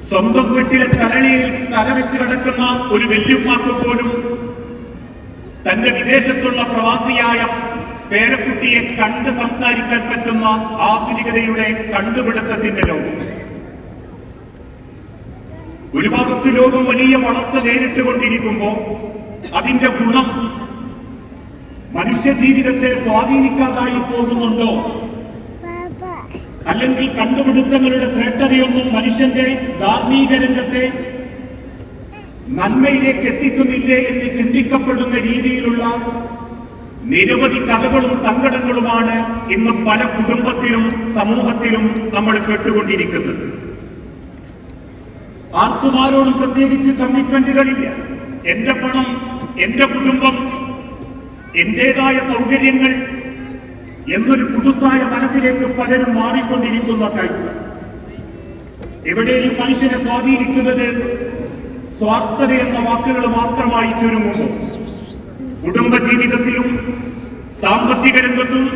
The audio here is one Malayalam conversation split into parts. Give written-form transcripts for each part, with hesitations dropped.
സ്വന്തം വീട്ടിലെ തലണിയിൽ തലവെച്ച് കിടക്കുന്ന ഒരു വല്യമ്മാക്ക് പോലും തന്റെ വിദേശത്തുള്ള പ്രവാസിയായ പേരക്കുട്ടിയെ കണ്ട് സംസാരിക്കാൻ പറ്റുന്ന ആധുനികതയുടെ കണ്ടുപിടുത്തത്തിന്റെ ലോകം. ഒരു ഭാഗത്ത് ലോകം വലിയ വളർച്ച നേരിട്ടുകൊണ്ടിരിക്കുമ്പോൾ അതിന്റെ ഗുണം മനുഷ്യ ജീവിതത്തെ സ്വാധീനിക്കാതായി പോകുന്നുണ്ടോ, അല്ലെങ്കിൽ കണ്ടുപിടുത്തങ്ങളുടെ ശ്രേഷ്ഠതയൊന്നും മനുഷ്യന്റെ ധാർമ്മിക രംഗത്തെ നന്മയിലേക്ക് എത്തിക്കുന്നില്ലേ എന്ന് ചിന്തിക്കപ്പെടുന്ന രീതിയിലുള്ള നിരവധി കഥകളും സങ്കടങ്ങളുമാണ് ഇന്ന് പല കുടുംബത്തിലും സമൂഹത്തിലും നമ്മൾ കേട്ടുകൊണ്ടിരിക്കുന്നത്. ആർക്കുമാരോടും പ്രത്യേകിച്ച് കമ്മിറ്റ്മെന്റുകളില്ല. എന്റെ പണം, എന്റെ കുടുംബം, എന്റേതായ സൗകര്യങ്ങൾ എന്നൊരു പുതുസായ മനസ്സിലേക്ക് പലരും മാറിക്കൊണ്ടിരിക്കുന്ന കാഴ്ച. എവിടെയും മനുഷ്യനെ സ്വാധീനിക്കുന്നത് സ്വാർത്ഥത എന്ന വാക്കുകൾ മാത്രമായി ചുരുങ്ങുന്നു. കുടുംബജീവിതത്തിലും സാമ്പത്തിക രംഗത്തും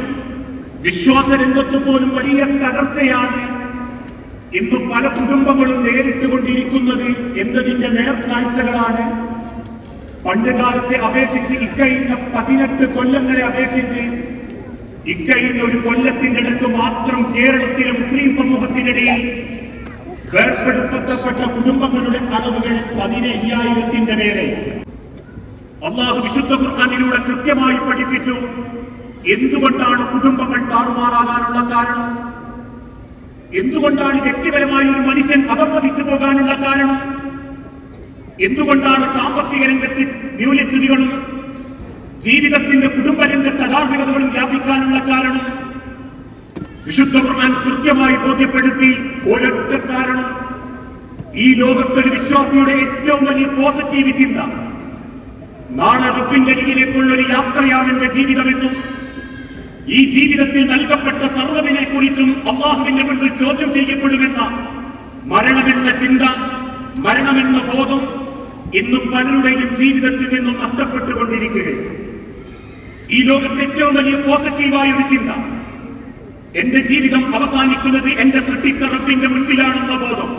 വിശ്വാസ രംഗത്തും പോലും വലിയ തകർച്ചയാണ് ഇന്ന് പല കുടുംബങ്ങളും നേരിട്ടുകൊണ്ടിരിക്കുന്നത് എന്നതിന്റെ നേർക്കാഴ്ചകളാണ് പണ്ട് കാലത്തെ അപേക്ഷിച്ച് ഇക്കഴിഞ്ഞ 18 കൊല്ലങ്ങളെ അപേക്ഷിച്ച് ഇക്കഴിഞ്ഞ ഒരു കൊല്ലത്തിന്റെ അടുത്ത് മാത്രം കേരളത്തിലെ മുസ്ലിം സമൂഹത്തിനിടയിൽ വേർപെടുത്തപ്പെട്ട കുടുംബങ്ങളുടെ അളവുകൾ 15,000-ന്റെ മേലെ. അല്ലാഹു വിശുദ്ധ ഖുർആനിലൂടെ കൃത്യമായി പഠിപ്പിച്ചു എന്തുകൊണ്ടാണ് കുടുംബങ്ങൾ താറുമാറാകാനുള്ള കാരണം, എന്തുകൊണ്ടാണ് വ്യക്തിപരമായി ഒരു മനുഷ്യൻ അധപ്പതിച്ചു പോകാനുള്ള കാരണം, എന്തുകൊണ്ടാണ് സാമ്പത്തിക രംഗത്ത് ന്യൂനതകളും ജീവിതത്തിന്റെ കുടുംബരംഗത്ത് അധാർമികതകളും വ്യാപിക്കാനുള്ള കാരണം. വിശുദ്ധ ഖുർആൻ കൃത്യമായി ബോധ്യപ്പെടുത്തി ഒരൊറ്റ കാരണം, ഈ ലോകത്തൊരു വിശ്വാസിയുടെ ഏറ്റവും വലിയ പോസിറ്റീവ് ചിന്ത നാളെ റബ്ബിന്റെ അരികിലേക്കുള്ള ഒരു യാത്രയാണ് എന്റെ ജീവിതമെന്നും ഈ ജീവിതത്തിൽ നൽകപ്പെട്ട സർവ്വതിനെ കുറിച്ചും അള്ളാഹുവിന്റെ മുൻപിൽ ചോദ്യം ചെയ്യപ്പെടുമെന്ന മരണമെന്ന ചിന്ത, മരണമെന്ന ബോധം ഇന്ന് പലരുടെയും ജീവിതത്തിൽ നിന്നും നഷ്ടപ്പെട്ടുകൊണ്ടിരിക്കുകയാണ്. ഈ ലോകത്തെ ഏറ്റവും വലിയ പോസിറ്റീവായ ഒരു ചിന്ത, എന്റെ ജീവിതം അവസാനിക്കുന്നത് എന്റെ സൃഷ്ടിച്ച റബ്ബിന്റെ മുൻപിലാണെന്ന ബോധം.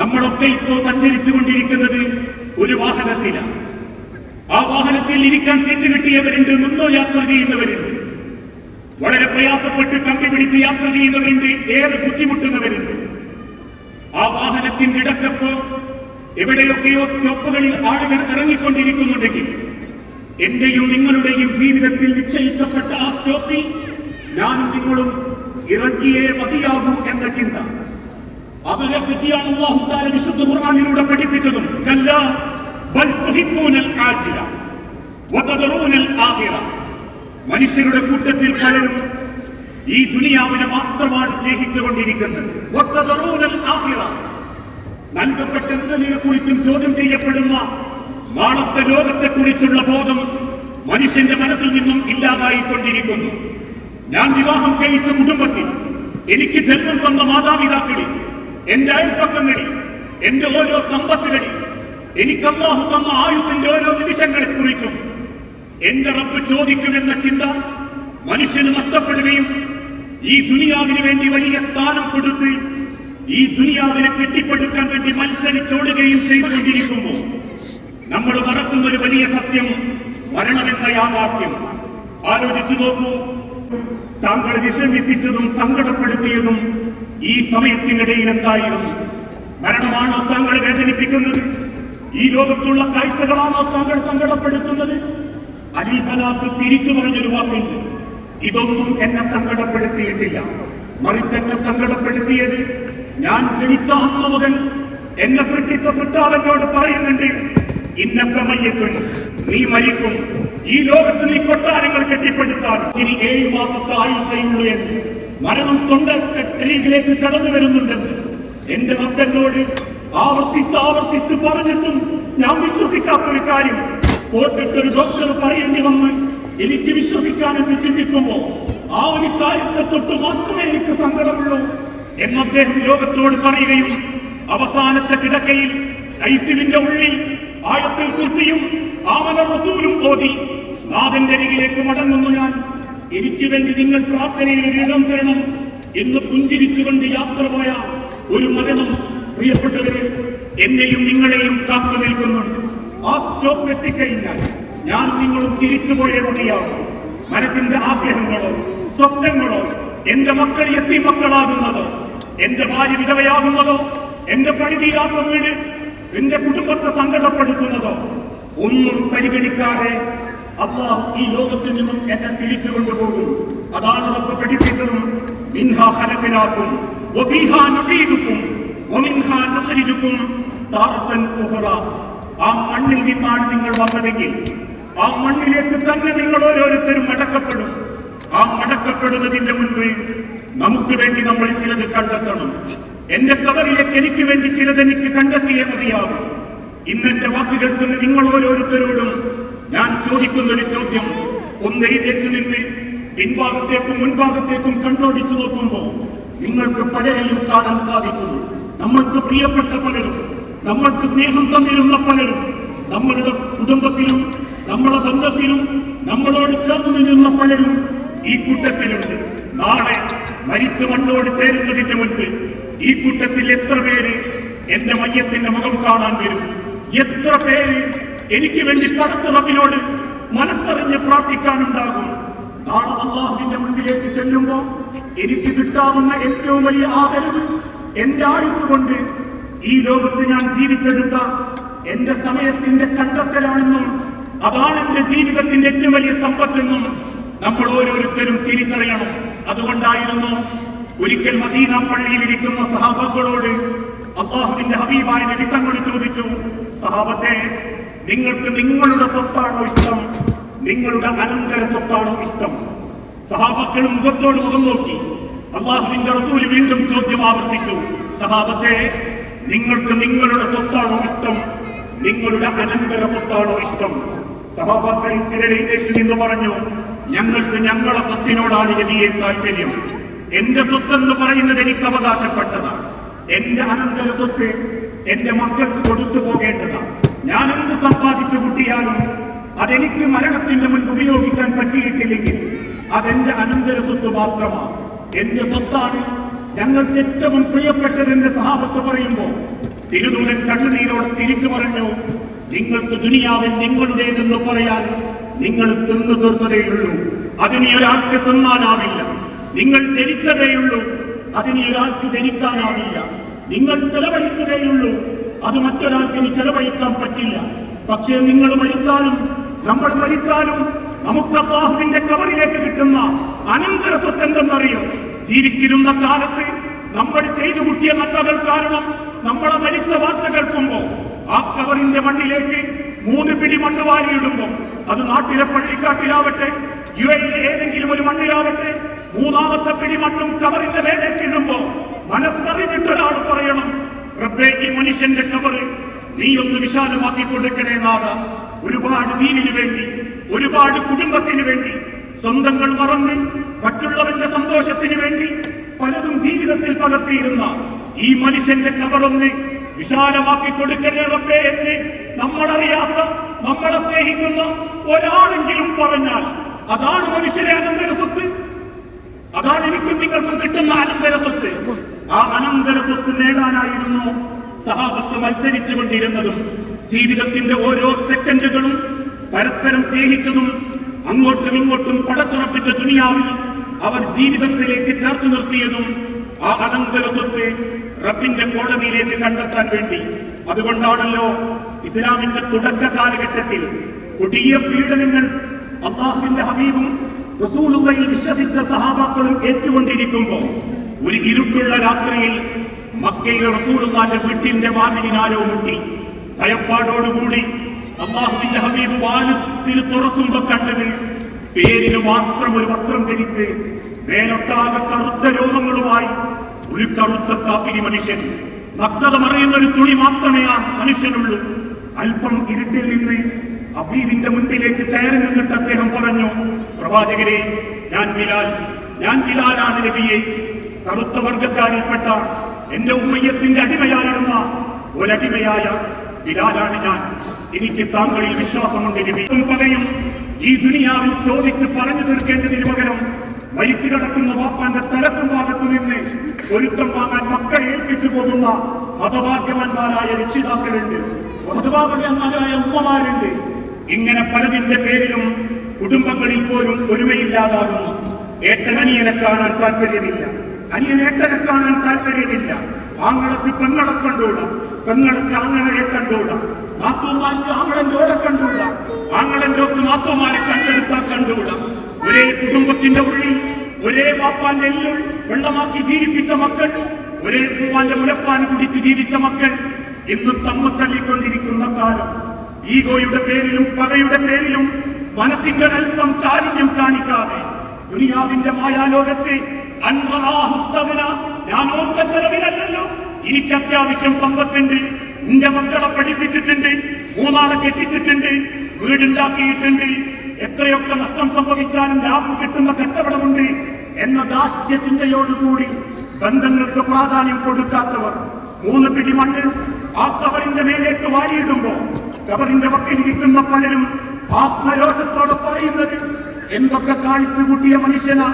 നമ്മളൊക്കെ ഇപ്പോൾ സഞ്ചരിച്ചു കൊണ്ടിരിക്കുന്നത് ഒരു വാഹനത്തിലാണ്. ആ വാഹനത്തിൽ ഇരിക്കാൻ സീറ്റ് കിട്ടിയവരുണ്ട്, നിന്നോ യാത്ര ചെയ്യുന്നവരുണ്ട്, വളരെ പ്രയാസപ്പെട്ട് കമ്പി പിടിച്ച് യാത്ര ചെയ്യുന്നവരുണ്ട്, ഏറെ ബുദ്ധിമുട്ടുന്നവരുണ്ട്. ആ വാഹനത്തിന്റെ ഇടക്കപ്പോ എവിടെയൊക്കെയോ സ്റ്റോപ്പുകളിൽ ആളുകൾ ഇറങ്ങിക്കൊണ്ടിരിക്കുന്നുണ്ടെങ്കിൽ എന്റെയും നിങ്ങളുടെയും ജീവിതത്തിൽ നിശ്ചയിക്കപ്പെട്ട ആ സ്റ്റോപ്പിൽ ഞാനും നിങ്ങളും ഇറങ്ങിയേ മതിയാകൂ എന്ന ചിന്ത, അവരെ പറ്റിയാണ് അല്ലാഹു തആല വിശുദ്ധ ഖുർആനിലൂടെ പഠിപ്പിച്ചതും. കല്ലാ ബൽ തുഹിബ്ബൂനൽ ആജില വതദറൂനൽ ആഖിറ. മനുഷ്യരുടെ കൂട്ടത്തിൽ പലരും ഈ ദുനിയാവിനെ മാത്രമാണ് സ്നേഹിച്ചുകൊണ്ടിരിക്കുന്നത്. വതദറൂനൽ ആഖിറ, നൽകപ്പെട്ട എന്തിനെ കുറിച്ചും ചോദ്യം ചെയ്യപ്പെടുന്ന നാളത്തെ ലോകത്തെക്കുറിച്ചുള്ള ബോധം മനുഷ്യന്റെ മനസ്സിൽ നിന്നും ഇല്ലാതായിക്കൊണ്ടിരിക്കുന്നു. ഞാൻ വിവാഹം കഴിച്ച കുടുംബത്തിൽ, എനിക്ക് ജന്മം തന്ന മാതാപിതാക്കളിൽ, എന്റെ അയൽപ്പക്കങ്ങളിൽ, എന്റെ ഓരോ സമ്പത്തുകളിൽ, എനിക്ക് അല്ലാഹു തന്ന ആയുസിന്റെ ഓരോ നിമിഷങ്ങളെ കുറിച്ചും എന്റെ റബ്ബ് ചോദിക്കുമെന്ന ചിന്ത മനുഷ്യന് നഷ്ടപ്പെടുകയും ഈ ദുനിയാവിന് വേണ്ടി വലിയ സ്ഥാനം കൊടുത്ത് ഈ ദുനിയാവിനെ കെട്ടിപ്പടുക്കാൻ വേണ്ടി മത്സരിച്ചോടുകയും ചെയ്തുകൊണ്ടിരിക്കുമ്പോൾ നമ്മൾ മറക്കുന്ന ഒരു വലിയ സത്യം, മരണമെന്ന യാഥാർത്ഥ്യം. ആലോചിച്ചു നോക്കൂ, താങ്കളെ വിഷമിപ്പിച്ചതും സങ്കടപ്പെടുത്തിയതും ഈ സമയത്തിനിടയിൽ എന്തായിരുന്നു? മരണമാണോ താങ്കളെ വേദനിപ്പിക്കുന്നത്? ഈ ലോകത്തുള്ള കാഴ്ചകളാണോ താങ്കൾ സങ്കടപ്പെടുത്തുന്നത്? അലീബലാക്ക് തിരിച്ചു പറഞ്ഞൊരു വാക്കുണ്ട്, ഇതൊന്നും എന്നെ സങ്കടപ്പെടുത്തിയിട്ടില്ല, മറിച്ച് എന്നെ സങ്കടപ്പെടുത്തിയത് ഞാൻ ജനിച്ച അന്ന് മുതൽ എന്നെ സൃഷ്ടിച്ച സൃഷ്ടാവനോട് പറയുന്നുണ്ട്, ഇന്നത്തെ മയ്യത്തും, നീ മരിക്കും, ഈ ലോകത്ത് നീ കൊട്ടാരങ്ങൾ കെട്ടിപ്പടുത്താൽ ഇനി 7 മാസത്തെ ആയുസയുള്ളൂ എന്ന്, മരണം തൊണ്ടയിലേക്ക് കടന്നു വരുന്നുണ്ടെന്ന് എന്റെ റബ്ബനോട് ആവർത്തിച്ച് പറഞ്ഞിട്ടും ഞാൻ വിശ്വസിക്കാത്തൊരു കാര്യം പോയിട്ടൊരു ഡോക്ടർ പറയേണ്ടി വന്ന് എനിക്ക് വിശ്വസിക്കാനെന്ന് ചിന്തിക്കുമ്പോൾ ആ ഒരു കാര്യത്തെ തൊട്ട് മാത്രമേ എനിക്ക് സങ്കടമുള്ളൂ എന്ന് അദ്ദേഹം ലോകത്തോട് പറയുകയും അവസാനത്തെ കിടക്കയിൽ ഐസിലിന്റെ ഉള്ളിൽ ആയത്തുൽ കുർസിയും ആമന റസൂലും ഓതി നാഥന്റെ അരികിലേക്ക് മടങ്ങുന്നു ഞാൻ, എനിക്ക് വേണ്ടി നിങ്ങൾ പ്രാർത്ഥനയിൽ ഒരു ഇടം തരണം എന്ന് പുഞ്ചിരിച്ചുകൊണ്ട് യാത്ര പോയ ഒരു മരണം പ്രിയപ്പെട്ടവരെ, എന്നെയും നിങ്ങളെയും കാത്തു നിൽക്കുന്നുണ്ട്. ആ സ്റ്റോപ്പ് എത്തിക്കഴിഞ്ഞാൽ ഞാൻ നിങ്ങളും തിരിച്ചു പോയേ മതിയാകും. മനസ്സിന്റെ ആഗ്രഹങ്ങളോ സ്വപ്നങ്ങളോ, എന്റെ മക്കൾ യത്തീമക്കളാകുന്നതോ, എന്റെ ഭാര്യ വിധവയാകുന്നതോ, എന്റെ പണിതീരാത്ത വീട് എന്റെ കുടുംബത്തെ സങ്കടപ്പെടുത്തുന്നതോ ഒന്നും പരിഗണിക്കാതെ അല്ലാഹു ഈ ലോകത്തിൽ നിന്നും എന്നെ തിരിച്ചു കൊണ്ടുപോകും. അതാണ് റബ്ബ് പഠിപ്പിച്ചതും. മിൻഹാ ഖലഖനാകും വഫീഹാ നുഈദുകും വമിൻഹാ നുഖ്രിജുകും താറത്തൻ ഉഖറ. ആ മണ്ണിൽ നിന്നാണ് നിങ്ങൾ വന്നതെങ്കിൽ ആ മണ്ണിലേക്ക് തന്നെ നിങ്ങൾ ഓരോരുത്തരും മടക്കപ്പെടും. ആ മടക്കപ്പെടുന്നതിന്റെ മുൻപ് നമുക്ക് വേണ്ടി നമ്മൾ ചിലത് കണ്ടെത്തണം. എന്റെ കബറിലേക്ക് എനിക്ക് വേണ്ടി ചിലത് എനിക്ക് കണ്ടെത്തിയേ മതിയാകും. ഇന്നെന്റെ വാക്കുകൾക്ക് നിങ്ങൾ ഓരോരുത്തരോടും ഞാൻ ചോദിക്കുന്നൊരു ചോദ്യം, ഒന്ന് എഴുന്നേറ്റ് നിന്ന് പിൻഭാഗത്തേക്കും മുൻഭാഗത്തേക്കും കണ്ണോടിച്ചു നോക്കുമ്പോൾ നിങ്ങൾക്ക് പലരെയും കാണാൻ സാധിക്കുന്നു. നമ്മൾക്ക് പ്രിയപ്പെട്ട പലരും, നമ്മൾക്ക് സ്നേഹം തന്നിരുന്ന പലരും, നമ്മളുടെ കുടുംബത്തിലും നമ്മളെ ബന്ധത്തിലും നമ്മളോട് ചേർന്ന് നിന്നിരുന്ന പലരും ഈ കൂട്ടത്തിലുണ്ട്. നാളെ മരിച്ച മണ്ണോട് ചേരുന്നതിന് മുൻപ് ഈ കൂട്ടത്തിൽ എത്ര പേര് എന്റെ മയ്യത്തിന്റെ മുഖം കാണാൻ വരും? എത്ര പേര് എനിക്ക് വേണ്ടി പടച്ച റബ്ബിനോട് മനസ്സറിഞ്ഞ് പ്രാർത്ഥിക്കാനുണ്ടാകും? നാളെ അല്ലാഹുവിന്റെ മുൻപിലേക്ക് ചെല്ലുമ്പോൾ എനിക്ക് കിട്ടാവുന്ന ഏറ്റവും വലിയ ആദരവ് എന്റെ ആയുസ് കൊണ്ട് ഈ ലോകത്ത് ഞാൻ ജീവിച്ചെടുത്ത എന്റെ സമയത്തിന്റെ കണ്ടെത്തലാണെന്നും അതാണ് എന്റെ ജീവിതത്തിന്റെ ഏറ്റവും വലിയ സമ്പത്തെന്നും നമ്മൾ ഓരോരുത്തരും തിരിച്ചറിയണം. അതുകൊണ്ടായിരുന്നു ഒരിക്കൽ മദീന പള്ളിയിലിരിക്കുന്ന സഹാബാക്കളോട് അല്ലാഹുവിന്റെ ഹബീബായ നബി തങ്ങൾ ചോദിച്ചു, സഹാബത്തെ, നിങ്ങൾക്ക് നിങ്ങളുടെ സ്വത്താണോ ഇഷ്ടം, നിങ്ങളുടെ അനന്തര സ്വത്താണോ ഇഷ്ടം? സഹാബാക്കൾ മുഖത്തോട് മുഖം നോക്കി. അല്ലാഹുവിന്റെ റസൂൽ വീണ്ടും ചോദ്യം ആവർത്തിച്ചു, സഹാബത്തെ, നിങ്ങൾക്ക് നിങ്ങളുടെ സ്വത്താണോ ഇഷ്ടം, നിങ്ങളുടെ അനന്തര സ്വത്താണോ ഇഷ്ടം? സഹാബാക്കളിൽ ചിലർ എഴുന്നേറ്റ് നിന്ന് പറഞ്ഞു, ഞങ്ങൾക്ക് ഞങ്ങളുടെ സ്വത്തിനോടാണ് നബിയെ താല്പര്യം. എന്റെ സ്വത്തെന്ന് പറയുന്നത് എനിക്ക് അവകാശപ്പെട്ടതാണ്. എന്റെ അനന്തര സ്വത്ത് എന്റെ മക്കൾക്ക് കൊടുത്തു പോകേണ്ടതാണ്. ഞാൻ എന്ത് സമ്പാദിച്ചു കൂട്ടിയാലും അതെനിക്ക് മരണത്തിന്റെ മുൻപ് ഉപയോഗിക്കാൻ പറ്റിയിട്ടില്ലെങ്കിൽ അതെന്റെ അനന്തര സ്വത്ത് മാത്രമാണ്. എന്റെ സ്വത്താണ് ഞങ്ങൾക്ക് ഏറ്റവും പ്രിയപ്പെട്ടതെന്ന് സഹാബത്ത് പറയുമ്പോൾ തിരുദൂതൻ കണ്ണുനീരോടെ തിരിച്ചു പറഞ്ഞു, നിങ്ങൾക്ക് ദുനിയാവിൽ നിങ്ങളുടേതെന്ന് പറയാൻ നിങ്ങൾ തിന്നു തീർത്തതേയുള്ളൂ, അതിനി ഒരാൾക്ക് തിന്നാനാവില്ല. നിങ്ങൾ ധരിച്ചതേയുള്ളൂ, അതിനി ഒരാൾക്ക് ധരിക്കാനാവില്ല. നിങ്ങൾ ചെലവഴിച്ചതേയുള്ളൂ, അത് മറ്റൊരാൾക്ക് ഇനി ചെലവഴിക്കാൻ പറ്റില്ല. പക്ഷേ നിങ്ങൾ മരിച്ചാലും നമ്മൾ മരിച്ചാലും നമുക്ക് അല്ലാഹുവിന്റെ ഖബറിലേക്ക് കിട്ടുന്ന അനന്തര സ്വത്ത് എന്തെന്നറിയോ? ജീവിച്ചിരുന്ന കാലത്ത് നമ്മൾ ചെയ്തു കൂട്ടിയ നന്മകൾ കാരണം നമ്മളെ മരിച്ച വാർത്ത കേൾക്കുമ്പോൾ ആ ഖബറിന്റെ മണ്ണിലേക്ക് 3 പിടി മണ്ണ് വാരിയിടുമ്പോൾ, അത് നാട്ടിലെ പള്ളിക്കാട്ടിലാവട്ടെ യുഎഇയിലെ ഏതെങ്കിലും ഒരു മണ്ണിലാവട്ടെ, 3ാമത്തെ പിടി മണ്ണും ഖബറിന്റെ മേലേക്ക് ഇടുമ്പോൾ മനസ്സറിഞ്ഞിട്ടൊരാൾ പറയണം, റബ്ബേ, ഈ മനുഷ്യന്റെ ഖബറ് നീ ഒന്ന് വിശാലമാക്കി കൊടുക്കണേ നാഥ. ഒരുപാട് ദീനിനു വേണ്ടി, ഒരുപാട് കുടുംബത്തിന് വേണ്ടി, സ്വന്തങ്ങൾ മറന്ന് മറ്റുള്ളവന്റെ സന്തോഷത്തിന് വേണ്ടി പലതും ജീവിതത്തിൽ പകർത്തിയിരുന്ന ഈ മനുഷ്യന്റെ ഖബറൊന്ന് വിശാലമാക്കി കൊടുക്കണേ റബ്ബേ എന്ന് നമ്മളറിയാത്ത, നമ്മളെ സ്നേഹിക്കുന്ന ഒരാളെങ്കിലും പറഞ്ഞാൽ അതാണ് മനുഷ്യരെ അനന്തര സ്വത്ത്. അതാണ് എനിക്കും നിങ്ങൾക്കും കിട്ടുന്ന അനന്തര സ്വത്ത്. ആ അനന്തര സ്വത്ത് നേടാനായിരുന്നു സഹാബത്ത് മത്സരിച്ചു കൊണ്ടിരുന്നതും ജീവിതത്തിന്റെ ഓരോ സെക്കൻഡുകളും പരസ്പരം സ്നേഹിച്ചതും അങ്ങോട്ടും ഇങ്ങോട്ടും പടച്ചുറപ്പിന്റെ ദുനിയാവിൽ അവർ ജീവിതത്തിലേക്ക് ചേർത്ത് നിർത്തിയതും ആ അനന്തര സ്വത്ത് റബ്ബിന്റെ കോടതിയിലേക്ക് കണ്ടെത്താൻ വേണ്ടി. അതുകൊണ്ടാണല്ലോ ഇസ്ലാമിന്റെ തുടക്ക കാലഘട്ടത്തിൽ കൊടിയ പീഡനങ്ങൾ അല്ലാഹുവിന്റെ ഹബീബും റസൂലുള്ളാഹിൽ വിശ്വസിച്ച സഹാബാക്കളും ഏറ്റുകൊണ്ടിരിക്കുമ്പോൾ ഒരു ഇരുട്ടുള്ള രാത്രിയിൽ മക്കയിലെ റസൂലുള്ളാഹിന്റെ വീട്ടിന്റെ വാതിലിനാരോ മുട്ടി. ഭയപ്പാടോടുകൂടി അല്ലാഹുവിന്റെ ഹബീബ് വാതിൽ തുറക്കുമ്പോ കണ്ടത് പേരിന് മാത്രം ഒരു വസ്ത്രം ധരിച്ച് മേലൊട്ടാകെ കറുത്ത രോമങ്ങളുമായി ഒരു കറുത്ത കാപ്പിരി മനുഷ്യൻ. നഗ്നത മറയുന്ന ഒരു തുണി മാത്രമേ ആ മനുഷ്യനുള്ളൂ. അല്പം ഇരുട്ടിൽ നിന്ന് ഹബീബിന്റെ മുൻപിലേക്ക് കയറി നിന്നിട്ട് അദ്ദേഹം പറഞ്ഞു, പ്രവാചകരെ, ഞാൻ ബിലാലാണ് നബിയെ. കറുത്ത വർഗക്കാരിൽപ്പെട്ട എന്റെ ഉമ്മയ്യത്തിന്റെ അടിമയായിരുന്ന ഒരടിമയായ ബിലാലാണ് ഞാൻ. എനിക്ക് താങ്കളിൽ വിശ്വാസമുണ്ട് നബി. പറയും, ഈ ദുനിയാവിൽ ചോദിച്ച് പറഞ്ഞു തീർക്കേണ്ടതിന് പകരം മരിച്ചു കിടക്കുന്ന വാപ്പാന്റെ തലക്കും ഭാഗത്തു നിന്ന് ഒരുത്തം വാങ്ങാൻ മക്കളെ ഏൽപ്പിച്ചു പോകുന്ന ഹതഭാഗ്യവാന്മാരായ രക്ഷിതാക്കളുണ്ട്, ഹതഭാഗ്യവാന്മാരായ ഉമ്മമാരുണ്ട്. ഇങ്ങനെ പലതിന്റെ പേരിലും കുടുംബങ്ങളിൽ പോലും ഒരുമയില്ലാതാകുന്നു. ഏട്ടനനിയനെ കാണാൻ താല്പര്യമില്ല, അനിയനേട്ടനെ കാണാൻ താല്പര്യമില്ല. ആങ്ങളക്ക് പെങ്ങളെ കണ്ടൂട, പെങ്ങൾക്ക് ആങ്ങളയെ കണ്ടൂട, നാത്തൂമാർക്ക് ആങ്ങളെന്തോടെ കണ്ടൂട, ആങ്ങളെന്തോക്ക് നാത്തൂമാരെ കണ്ടെടുത്താൽ കണ്ടൂട. ഒരേ കുടുംബത്തിന്റെ ഉള്ളിൽ ഒരേ വാപ്പാന്റെ എല്ലുൾ വെള്ളമാക്കി ജീവിപ്പിച്ച മക്കൾ, ഒരേ പൂവാന്റെ മുലപ്പാന് കുടിച്ച് ജീവിച്ച മക്കൾ ഇന്ന് തമ്മ തല്ലിക്കൊണ്ടിരിക്കുന്ന കാലം. ഈഗോയുടെ പേരിലും പകയുടെ പേരിലും മനസ്സിന്റെ അല്പം കാരുണ്യം കാണിക്കാതെ ദുനിയാവിന്റെ മായാലോകത്തെ ഞാൻ ഓന്റെ ചെലവിലല്ലോ, എനിക്ക് അത്യാവശ്യം സമ്പത്തുണ്ട്, എന്റെ മക്കളെ പഠിപ്പിച്ചിട്ടുണ്ട്, 3 ആളെ കെട്ടിച്ചിട്ടുണ്ട്, വീടുണ്ടാക്കിയിട്ടുണ്ട്, എത്രയൊക്കെ നഷ്ടം സംഭവിച്ചാലും ലാഭം കിട്ടുന്ന കച്ചവടമുണ്ട് എന്ന ദാഷ്ട്യ ചിന്തയോടുകൂടി ബന്ധങ്ങൾക്ക് പ്രാധാന്യം കൊടുക്കാത്തവർ 3 പിടി മണ്ണ് ആ കബറിന്റെ മേലേക്ക് വാരിയിടുമ്പോ കബറിന്റെ വക്കിലിരിക്കുന്ന പലരും ആത്മരോഷത്തോടെ പറയുന്നത്, എന്തൊക്കെ കാണിച്ചു കൂട്ടിയ മനുഷ്യനാ,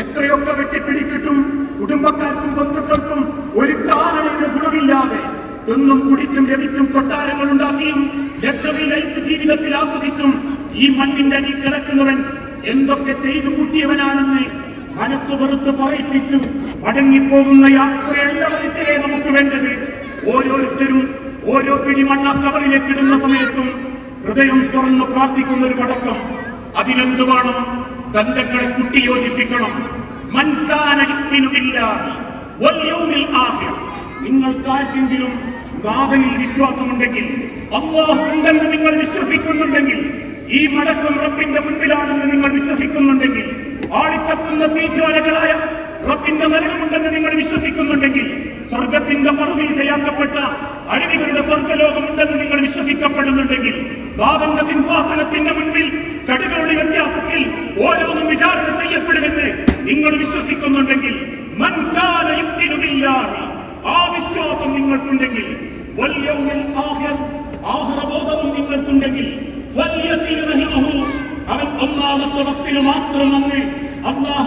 എത്രയൊക്കെ വെട്ടിപ്പിടിച്ചിട്ടും കുടുംബക്കാർക്കും ബന്ധുക്കൾക്കും ഒരു കാരണയുടെ ഗുണമില്ലാതെ തിന്നും കുടിച്ചും രവിച്ചും കൊട്ടാരങ്ങൾ ഉണ്ടാക്കിയും ലക്ഷറി ലൈഫ് ജീവിതത്തിൽ ആസ്വദിച്ചും ഈ മണ്ണിന്റെ അടി കിടക്കുന്നവൻ എന്തൊക്കെ ചെയ്തു കൂട്ടിയവനാണെന്ന് മനസ്സ് വെറുത്ത് പറയിപ്പിച്ചും മടങ്ങിപ്പോകുന്ന യാത്രയല്ല മനുഷ്യരെ നമുക്ക് വേണ്ടത്. ഓരോരുത്തരും ഓരോ പിടി മണ്ണ കവറിലേക്ക് ഇടുന്ന സമയത്തും ഹൃദയം തുറന്ന് പ്രാർത്ഥിക്കുന്ന ഒരു മടക്കം. അതിനെന്ത് വേണം? ബന്ധങ്ങളെ കുട്ടിയോജിപ്പിക്കണം. നിങ്ങൾക്കാർക്കെങ്കിലും നാഥനിൽ വിശ്വാസമുണ്ടെങ്കിൽ, അല്ലാഹു ഉണ്ടെന്ന് നിങ്ങൾ വിശ്വസിക്കുന്നുണ്ടെങ്കിൽ, ഈ മടക്കം റബ്ബിന്റെ മുൻപിലാണെന്ന് നിങ്ങൾ വിശ്വസിക്കുന്നുണ്ടെങ്കിൽ, ആളിക്കത്തുന്ന തീജ്വാലകളായ റബ്ബിന്റെ നരകമുണ്ടെന്ന് നിങ്ങൾ വിശ്വസിക്കുന്നുണ്ടെങ്കിൽ, സ്വർഗത്തിന്റെ പറുദീസയാക്കപ്പെട്ട അരുവികളുടെ സ്വർഗലോകമുണ്ടെന്ന് നിങ്ങൾ വിശ്വസിക്കപ്പെടുന്നുണ്ടെങ്കിൽ, ബാബന്റെ സിംഹാസനത്തിന്റെ മുൻപിൽ കടുകളുടെ വ്യത്യാസത്തിൽ ഓരോന്നും വിചാരണ ചെയ്യപ്പെടുമെന്ന് നിങ്ങൾ വിശ്വസിക്കുന്നുണ്ടെങ്കിൽ, ആ വിശ്വാസം നിങ്ങൾക്കുണ്ടെങ്കിൽ, ആഖിറബോധവും നിങ്ങൾക്കുണ്ടെങ്കിൽ, അവൻ ഒന്നാമത്തെ വക്തിൽ മാത്രം നന്ദി അല്ലാഹ്